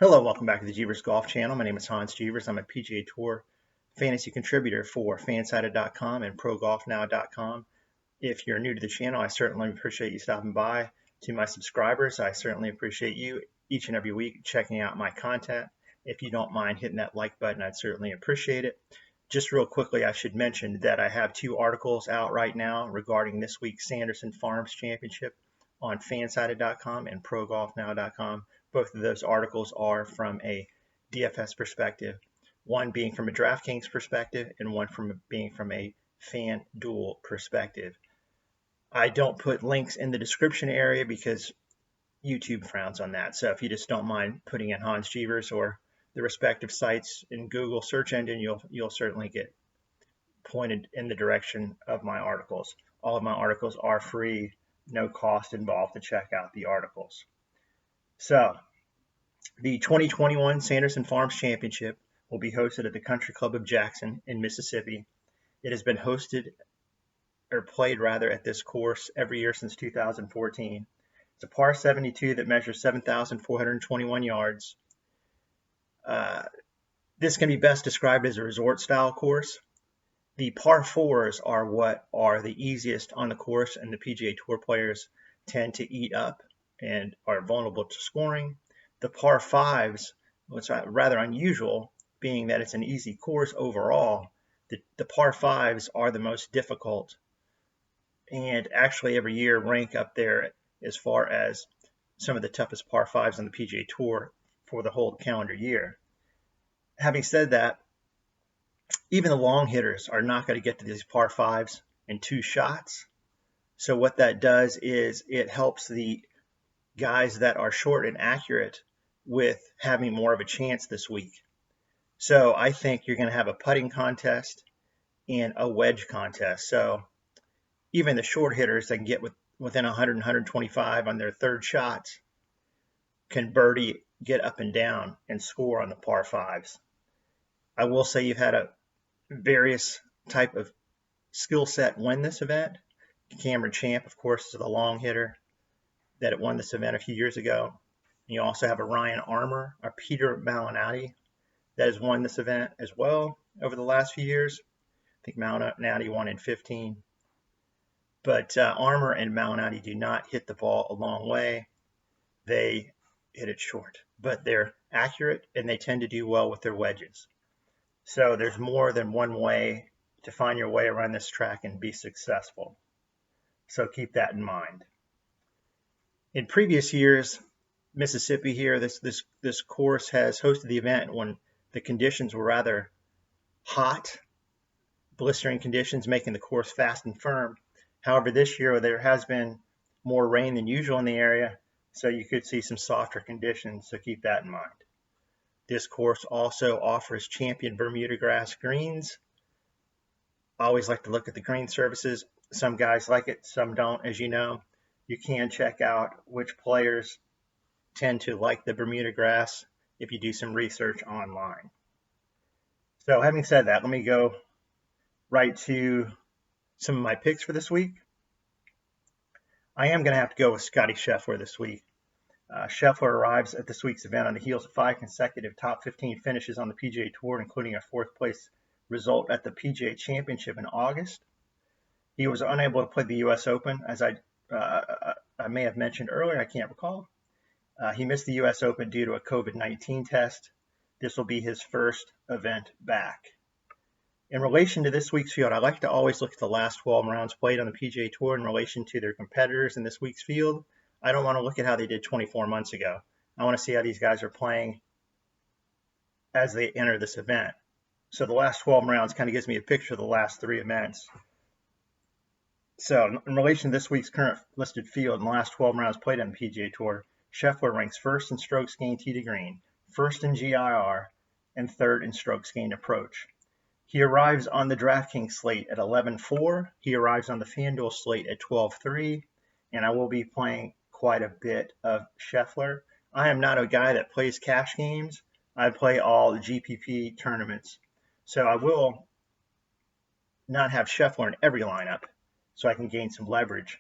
Hello, welcome back to the Jeevers Golf Channel. My name is Hans Jeevers. I'm a PGA Tour fantasy contributor for Fansided.com and ProGolfNow.com. If you're new to the channel, I certainly appreciate you stopping by. To my subscribers, I certainly appreciate you each and every week checking out my content. If you don't mind hitting that like button, I'd certainly appreciate it. Just real quickly, I should mention that I have two articles out right now regarding this week's Sanderson Farms Championship on Fansided.com and ProGolfNow.com. Both of those articles are from a DFS perspective, one being from a DraftKings perspective and one being from a FanDuel perspective. I don't put links in the description area because YouTube frowns on that. So if you just don't mind putting in Hans Jeevers or the respective sites in Google search engine, you'll certainly get pointed in the direction of my articles. All of my articles are free, no cost involved to check out the articles. So the 2021 Sanderson Farms Championship will be hosted at the Country Club of Jackson in Mississippi. It has been played at this course every year since 2014. It's a par 72 that measures 7,421 yards. This can be best described as a resort-style course. The par 4s are what are the easiest on the course, and the PGA Tour players tend to eat up and are vulnerable to scoring. The par 5s, which are rather unusual, being that it's an easy course overall, the par 5s are the most difficult and actually every year rank up there as far as some of the toughest par 5s on the PGA Tour for the whole calendar year. Having said that, even the long hitters are not going to get to these par 5s in two shots. So what that does is it helps the guys that are short and accurate with having more of a chance this week. So I think you're going to have a putting contest and a wedge contest. So even the short hitters that can get within 100 and 125 on their third shots can birdie, get up and down, and score on the par 5s. I will say you've had a various type of skill set win this event. Cameron Champ, of course, is the long hitter that won this event a few years ago. And you also have a Ryan Armour, a Peter Malnati that has won this event as well over the last few years. I think Malnati won in 15. But Armour and Malnati do not hit the ball a long way. They hit it short, but they're accurate and they tend to do well with their wedges. So there's more than one way to find your way around this track and be successful. So keep that in mind. In previous years, Mississippi here, this course has hosted the event when the conditions were rather hot, blistering conditions, making the course fast and firm. However, this year there has been more rain than usual in the area, so you could see some softer conditions, so keep that in mind. This course also offers champion Bermuda grass greens. I always like to look at the green surfaces. Some guys like it, some don't, as you know. You can check out which players tend to like the Bermuda grass if you do some research online. So having said that, let me go right to some of my picks for this week. I am going to have to go with Scottie Scheffler this week. Scheffler arrives at this week's event on the heels of 5 consecutive top 15 finishes on the PGA Tour, including a 4th place result at the PGA Championship in August. He was unable to play the U.S. Open, as I may have mentioned earlier. I can't recall. He missed the U.S. Open due to a COVID-19 test. This will be his first event back. In relation to this week's field, I like to always look at the last 12 rounds played on the PGA Tour in relation to their competitors in this week's field. I don't want to look at how they did 24 months ago. I want to see how these guys are playing as they enter this event. So the last 12 rounds kind of gives me a picture of the last 3 events. So in relation to this week's current listed field in the last 12 rounds played on the PGA Tour, Scheffler ranks 1st in strokes gained tee to green, 1st in GIR, and 3rd in strokes gained approach. He arrives on the DraftKings slate at 11-4. He arrives on the FanDuel slate at 12-3, and I will be playing quite a bit of Scheffler. I am not a guy that plays cash games. I play all the GPP tournaments. So I will not have Scheffler in every lineup so I can gain some leverage.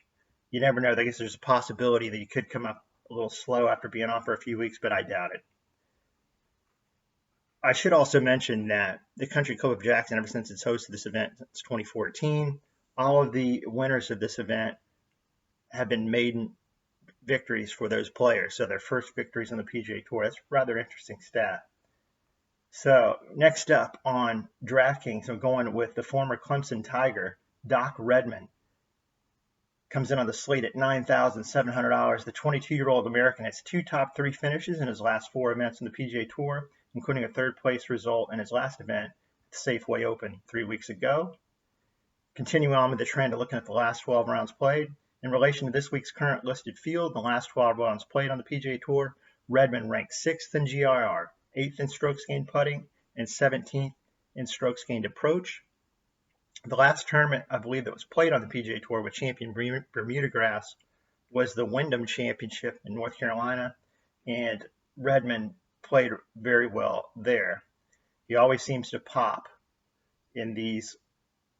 You never know. I guess there's a possibility that he could come up a little slow after being off for a few weeks, but I doubt it. I should also mention that the Country Club of Jackson, ever since it's hosted this event since 2014, all of the winners of this event have been maiden victories for those players. So their first victories on the PGA Tour. That's a rather interesting stat. So next up on DraftKings, I'm going with the former Clemson Tiger, Doc Redman. Comes in on the slate at $9,700. The 22-year-old American has 2 top 3 finishes in his last 4 events on the PGA Tour, including a 3rd place result in his last event, the Safeway Open 3 weeks ago. Continuing on with the trend of looking at the last 12 rounds played, in relation to this week's current listed field, the last 12 rounds played on the PGA Tour, Redman ranked 6th in GIR, 8th in strokes gained putting, and 17th in strokes gained approach. The last tournament, I believe, that was played on the PGA Tour with champion Bermuda grass was the Wyndham Championship in North Carolina, and Redman played very well there. He always seems to pop in these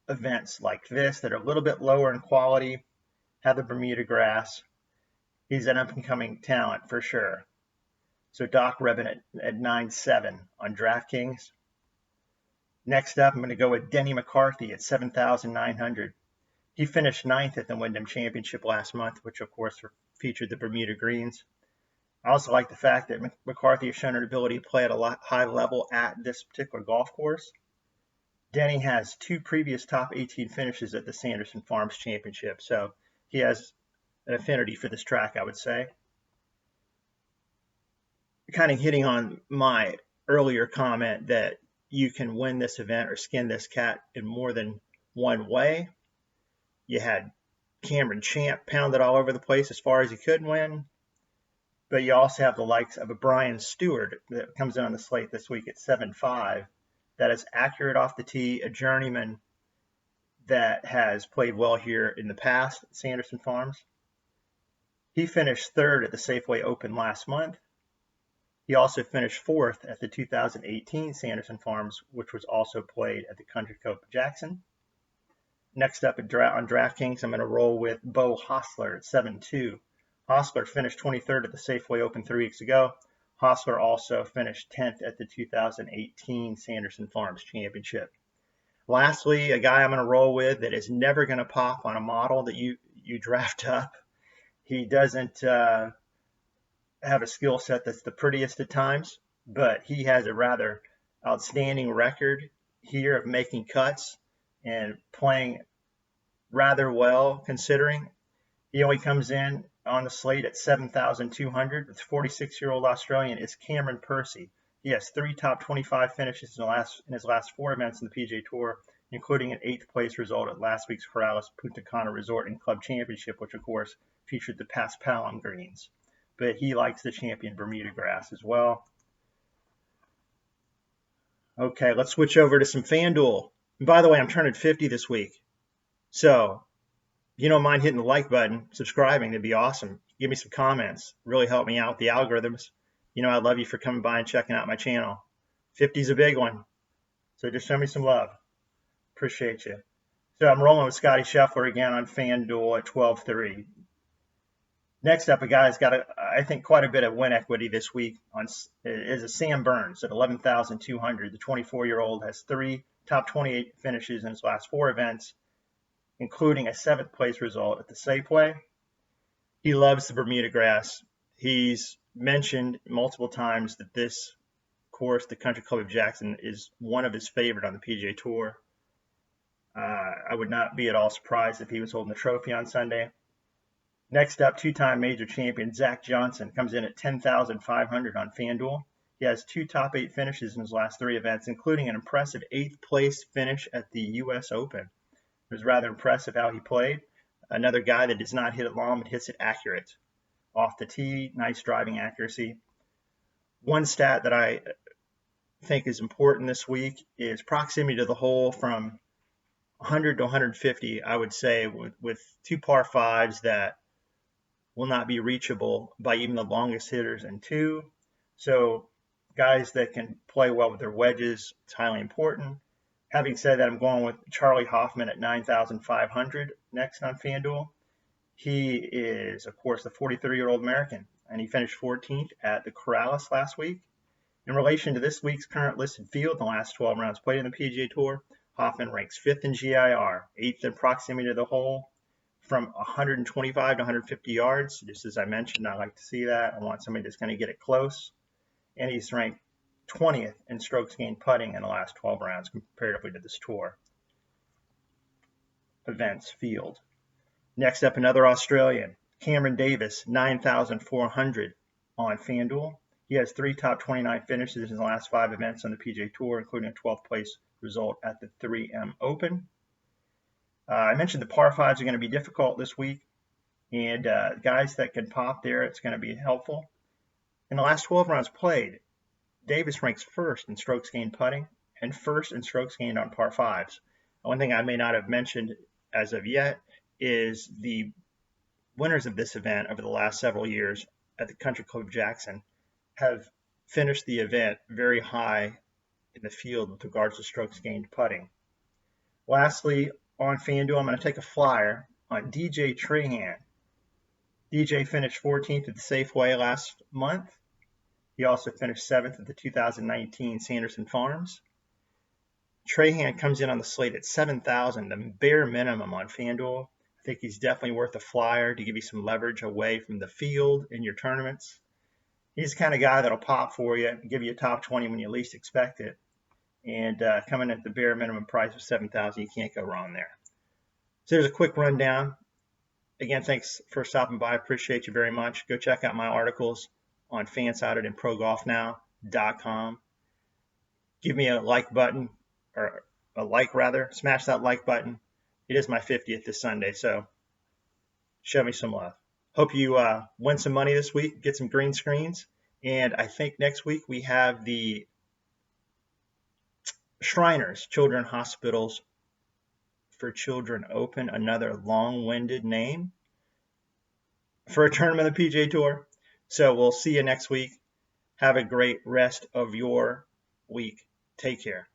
events like this that are a little bit lower in quality, have the Bermuda grass. He's an up-and-coming talent for sure. So Doc Redman at 9.7 on DraftKings. Next up, I'm going to go with Denny McCarthy at 7,900. He finished 9th at the Wyndham Championship last month, which of course featured the Bermuda greens. I also like the fact that McCarthy has shown an ability to play at a high level at this particular golf course. Denny has 2 previous top 18 finishes at the Sanderson Farms Championship, so he has an affinity for this track, I would say. Kind of hitting on my earlier comment that you can win this event or skin this cat in more than one way. You had Cameron Champ pounded all over the place as far as he could win. But you also have the likes of a Brian Stewart that comes in on the slate this week at 7.5 that is accurate off the tee, a journeyman that has played well here in the past at Sanderson Farms. He finished 3rd at the Safeway Open last month. He also finished 4th at the 2018 Sanderson Farms, which was also played at the Country Club of Jackson. Next up on DraftKings, I'm going to roll with Beau Hossler at 7.2. Hossler finished 23rd at the Safeway Open 3 weeks ago. Hossler also finished 10th at the 2018 Sanderson Farms Championship. Lastly, a guy I'm going to roll with that is never going to pop on a model that you draft up. He doesn't have a skill set that's the prettiest at times, but he has a rather outstanding record here of making cuts and playing rather well considering. He only comes in on the slate at 7,200. The 46-year-old Australian is Cameron Percy. He has 3 top 25 finishes in his last 4 events in the PGA Tour, including an 8th place result at last week's Corrales Punta Cana Resort and Club Championship, which of course featured the Paspalum greens. But he likes the champion Bermuda grass as well. Okay, let's switch over to some FanDuel. And by the way, I'm turning 50 this week. So if you don't mind hitting the like button, subscribing, that'd be awesome. Give me some comments. Really help me out with the algorithms. You know, I love you for coming by and checking out my channel. 50's a big one. So just show me some love. Appreciate you. So I'm rolling with Scotty Scheffler again on FanDuel at 12.3. Next up, a guy who's got, I think, quite a bit of win equity this week is a Sam Burns at 11,200. The 24-year-old has 3 top 28 finishes in his last 4 events, including a 7th place result at the Safeway. He loves the Bermuda grass. He's mentioned multiple times that this course, the Country Club of Jackson, is one of his favorite on the PGA Tour. I would not be at all surprised if he was holding the trophy on Sunday. Next up, 2-time major champion Zach Johnson comes in at 10,500 on FanDuel. He has 2 top 8 finishes in his last 3 events, including an impressive 8th place finish at the U.S. Open. It was rather impressive how he played. Another guy that does not hit it long, but hits it accurate. Off the tee, nice driving accuracy. One stat that I think is important this week is proximity to the hole from 100 to 150, I would say, with 2 par 5s that will not be reachable by even the longest hitters in 2. So guys that can play well with their wedges, it's highly important. Having said that, I'm going with Charlie Hoffman at 9,500 next on FanDuel. He is, of course, the 43-year-old American, and he finished 14th at the Corrales last week. In relation to this week's current listed field, the last 12 rounds played in the PGA Tour, Hoffman ranks 5th in GIR, 8th in proximity to the hole, from 125 to 150 yards. Just as I mentioned, I like to see that. I want somebody that's going to get it close. And he's ranked 20th in strokes gained putting in the last 12 rounds comparatively to this tour events field. Next up, another Australian, Cameron Davis, 9,400 on FanDuel. He has 3 top 29 finishes in the last 5 events on the PGA Tour, including a 12th place result at the 3M Open. I mentioned the par 5s are going to be difficult this week, and guys that can pop there, it's going to be helpful. In the last 12 rounds played, Davis ranks 1st in strokes gained putting and 1st in strokes gained on par 5s. One thing I may not have mentioned as of yet is the winners of this event over the last several years at the Country Club Jackson have finished the event very high in the field with regards to strokes gained putting. Lastly, on FanDuel, I'm going to take a flyer on DJ Trahan. DJ finished 14th at the Safeway last month. He also finished 7th at the 2019 Sanderson Farms. Trahan comes in on the slate at 7,000, the bare minimum on FanDuel. I think he's definitely worth a flyer to give you some leverage away from the field in your tournaments. He's the kind of guy that'll pop for you and give you a top 20 when you least expect it. And coming at the bare minimum price of 7,000, you can't go wrong there. So there's a quick rundown. Again, thanks for stopping by. I appreciate you very much. Go check out my articles on Fansided and ProGolfNow.com. Give me a like button, or a like rather. Smash that like button. It is my 50th this Sunday, so show me some love. Hope you win some money this week, get some green screens. And I think next week we have the Shriners Children's Hospitals for Children Open, another long-winded name for a tournament of the PGA Tour. So we'll see you next week. Have a great rest of your week. Take care.